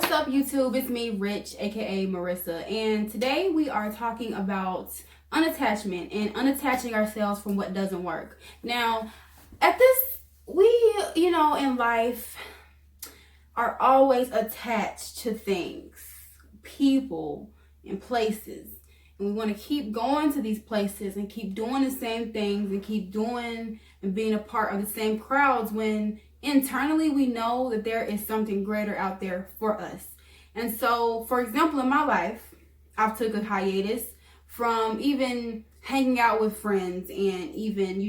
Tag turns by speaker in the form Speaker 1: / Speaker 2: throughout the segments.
Speaker 1: What's up, YouTube? It's me, Rich, aka Marissa, and today we are talking about unattachment and unattaching ourselves from what doesn't work. Now, in life are always attached to things, people, and places. And we want to keep going to these places and keep doing the same things and keep doing and being a part of the same crowds when internally we know that there is something greater out there for us. And so, for example, in my life, I've took a hiatus from even hanging out with friends and even,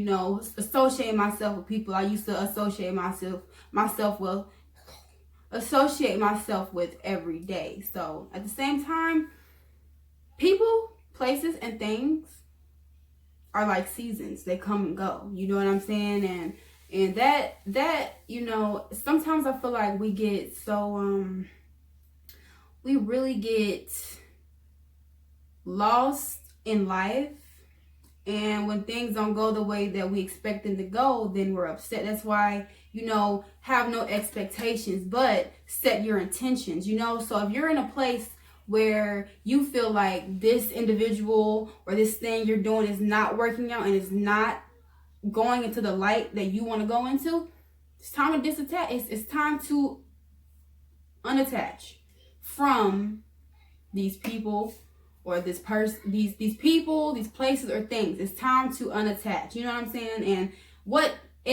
Speaker 1: associating myself with people I used to associate myself with every day. So at the same time, people, places, and things are like seasons. They come and go. You know what I'm saying? And that sometimes I feel like we get so we really get lost in life, and when things don't go the way that we expect them to go, then we're upset. That's why, have no expectations, but set your intentions. So if you're in a place where you feel like this individual or this thing you're doing is not working out and is not going into the light that you want to go into, it's time to disattach. It's time to unattach from these people or this person, these people, these places or things. It's time to unattach. You know what I'm saying? And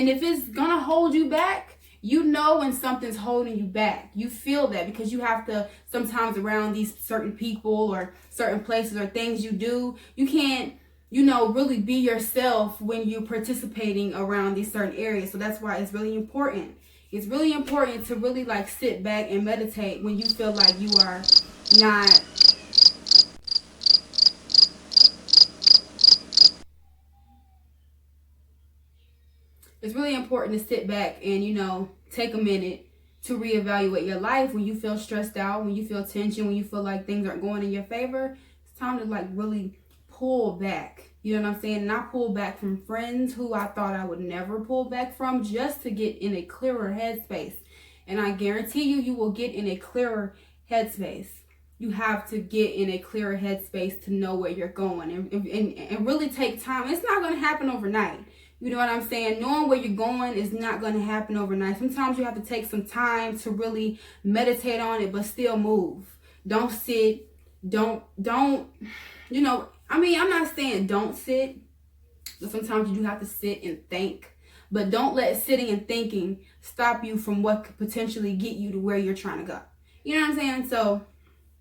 Speaker 1: if it's gonna hold you back, when something's holding you back. You feel that because you have to sometimes around these certain people or certain places or things you do. You can't, really be yourself when you're participating around these certain areas. So that's why it's really important. It's really important to really sit back and meditate when you feel like you are not it's really important to sit back and, take a minute to reevaluate your life when you feel stressed out, when you feel tension, when you feel like things aren't going in your favor. It's time to really pull back. You know what I'm saying? And I pull back from friends who I thought I would never pull back from just to get in a clearer headspace. And I guarantee you will get in a clearer headspace. You have to get in a clearer headspace to know where you're going and really take time. It's not going to happen overnight. You know what I'm saying? Knowing where you're going is not going to happen overnight. Sometimes you have to take some time to really meditate on it, but still move. Don't sit. I'm not saying don't sit, but sometimes you do have to sit and think. But don't let sitting and thinking stop you from what could potentially get you to where you're trying to go. You know what I'm saying? So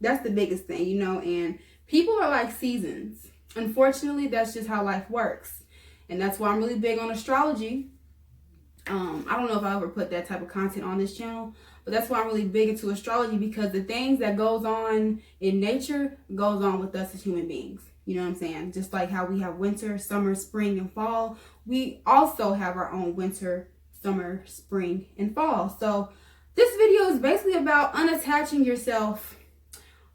Speaker 1: that's the biggest thing, and people are like seasons. Unfortunately, that's just how life works. And that's why I'm really big on astrology. I don't know if I ever put that type of content on this channel, but that's why I'm really big into astrology, because the things that goes on in nature goes on with us as human beings. You know what I'm saying? Just like how we have winter, summer, spring, and fall, we also have our own winter, summer, spring, and fall. So this video is basically about unattaching yourself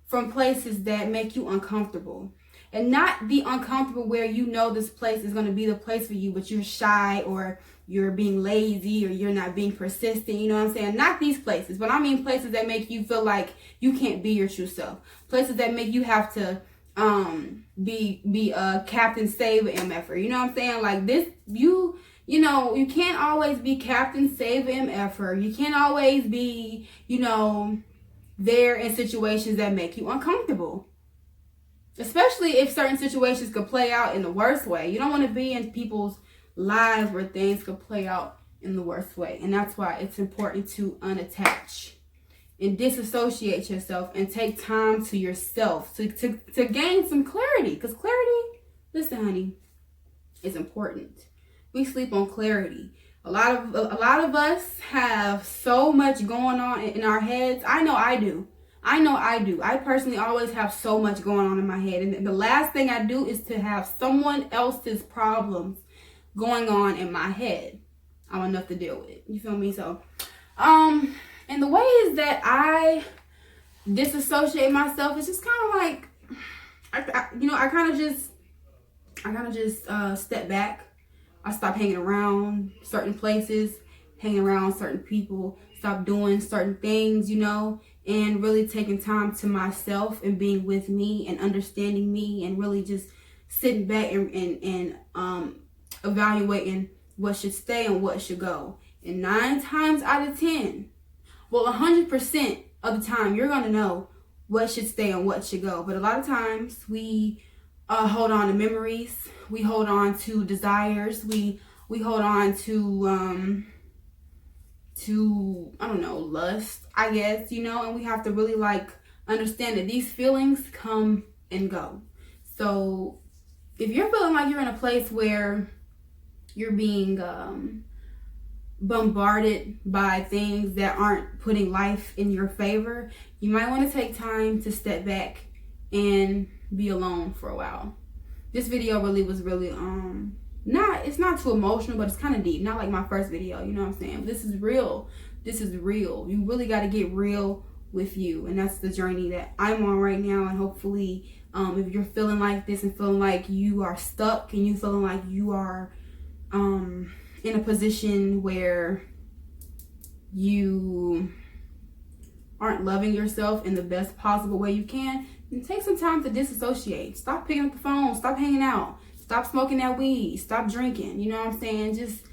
Speaker 1: from places that make you uncomfortable. And not the uncomfortable where this place is going to be the place for you, but you're shy or you're being lazy or you're not being persistent. You know what I'm saying? Not these places, but I mean places that make you feel like you can't be your true self. Places that make you have to be a Captain Save MFer. You know what I'm saying? Like this, you can't always be Captain Save MFer. You can't always be, there in situations that make you uncomfortable. Especially if certain situations could play out in the worst way. You don't want to be in people's lives where things could play out in the worst way. And that's why it's important to unattach and disassociate yourself and take time to yourself to gain some clarity. Because clarity, listen, honey, is important. We sleep on clarity. A lot of us have so much going on in our heads. I know I do. I personally always have so much going on in my head. And the last thing I do is to have someone else's problems going on in my head. I'm enough to deal with it. You feel me? So, and the ways that I disassociate myself is just kind of like, I kind of just step back. I stop hanging around certain places, hanging around certain people, stop doing certain things, and really taking time to myself and being with me and understanding me and really just sitting back and evaluating what should stay and what should go. And 9 times out of 10, well, 100% of the time, you're going to know what should stay and what should go. But a lot of times we hold on to memories. We hold on to desires. We hold on to I don't know, lust, I guess, you know, and we have to really like understand that these feelings come and go. So if you're feeling like you're in a place where you're being bombarded by things that aren't putting life in your favor, you might want to take time to step back and be alone for a while. This video really was it's not too emotional, but it's kind of deep. Not like my first video, you know what I'm saying? This is real. You really got to get real with you, and that's the journey that I'm on right now. And hopefully, if you're feeling like this and feeling like you are stuck and you feeling like you are in a position where you aren't loving yourself in the best possible way you can, then take some time to disassociate. Stop picking up the phone. Stop hanging out. Stop smoking that weed. Stop drinking. You know what I'm saying? Just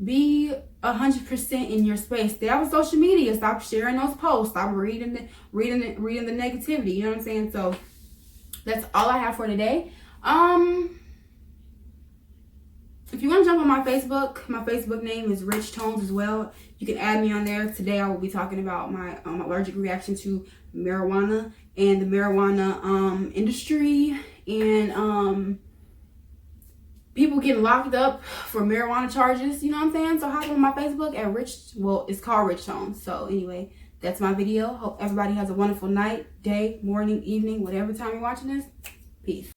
Speaker 1: be 100% in your space. Stay out of social media. Stop sharing those posts. Stop reading the negativity. You know what I'm saying? So that's all I have for today. If you want to jump on my Facebook name is Rich Tonez as well. You can add me on there. Today I will be talking about my allergic reaction to marijuana and the marijuana industry and people getting locked up for marijuana charges. You know what I'm saying? So hop on my Facebook at it's called Rich Tonez. So anyway, that's my video. Hope everybody has a wonderful night, day, morning, evening, whatever time you're watching this. Peace.